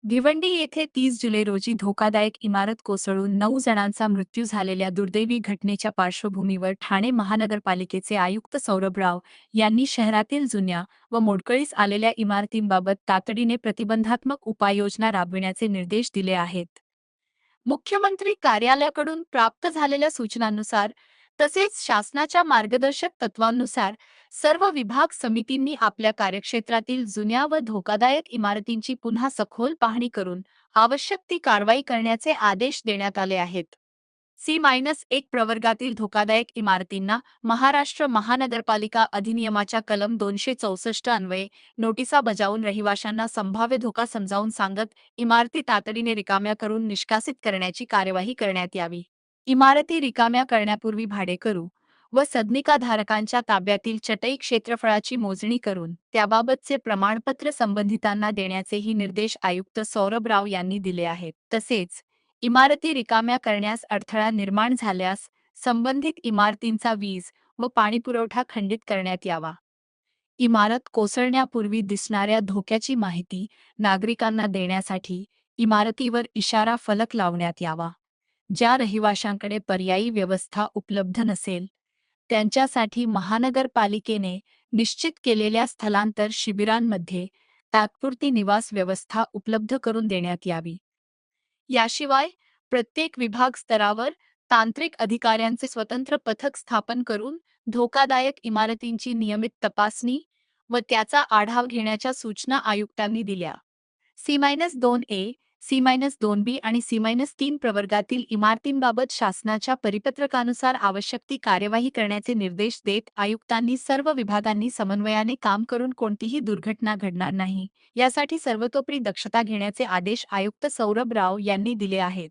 भिवंडी येथे 30 जुलै रोजी धोकादायक इमारत कोसळून 9 जणांचा मृत्यू झालेल्या दुर्दैवी घटनेच्या पार्श्वभूमीवर ठाणे महानगरपालिकेचे आयुक्त सौरभ राव यांनी शहरातील जुन्या व मोडकळीस आलेल्या इमारतींबाबत तातडीने प्रतिबंधात्मक उपाययोजना राबविण्याचे निर्देश दिले आहेत. मुख्यमंत्री कार्यालयाकडून प्राप्त झालेल्या सूचनांनुसार तसेच शासनाच्या मार्गदर्शक तत्वांनुसार सर्व विभाग समितींनी आपल्या कार्यक्षेत्रातील जुन्या व धोकादायक इमारतींची पुन्हा सखोल पाहणी करून आवश्यक ती कारवाई करण्याचे आदेश देण्यात आले आहेत. C-1 प्रवर्गातील धोकादायक इमारतींना महाराष्ट्र महानगरपालिका अधिनियमाच्या कलम 264 अन्वये नोटिसा बजावून रहिवाशांना संभाव्य धोका समजावून सांगत इमारती तातडीने रिकाम्या करून निष्कासित करण्याची कार्यवाही करण्यात यावी. इमारती रिकाम्या करण्यापूर्वी भाडेकरू व सदनिकाधारकांच्या ताब्यातील चटई क्षेत्रफळाची मोजणी करून त्याबाबतचे प्रमाणपत्र संबंधितांना देण्याचेही निर्देश आयुक्त सौरभ राव यांनी दिले आहेत. तसेच इमारती रिकाम्या करण्यास अडथळा निर्माण झाल्यास संबंधित इमारतींचा वीज व पाणीपुरवठा खंडित करण्यात यावा. इमारत कोसळण्यापूर्वी दिसणाऱ्या धोक्याची माहिती नागरिकांना देण्यासाठी इमारतीवर इशारा फलक लावण्यात यावा. ज्या रहिवाशांकडे पर्यायी व्यवस्था उपलब्ध नसेल त्यांच्यासाठी महानगरपालिकेने निश्चित केलेल्या स्थलांतर शिबिरांमध्ये तात्पुरती निवास व्यवस्था उपलब्ध करून देण्यात यावी. याशिवाय प्रत्येक विभाग स्तरावर तांत्रिक अधिकाऱ्यांचे स्वतंत्र पथक स्थापन करून धोकादायक इमारतींची नियमित तपासणी व त्याचा आढावा घेण्याच्या सूचना आयुक्तांनी दिल्या. C-2A, C-2B आणि C-3 प्रवर्गातील इमारतींबाबत शासनाच्या परिपत्रकानुसार आवश्यक ती कार्यवाही करण्याचे निर्देश देत आयुक्तांनी सर्व विभागांनी समन्वयाने काम करून कोणतीही दुर्घटना घडणार नाही यासाठी सर्वतोपरी दक्षता घेण्याचे आदेश आयुक्त सौरभ राव यांनी दिले आहेत.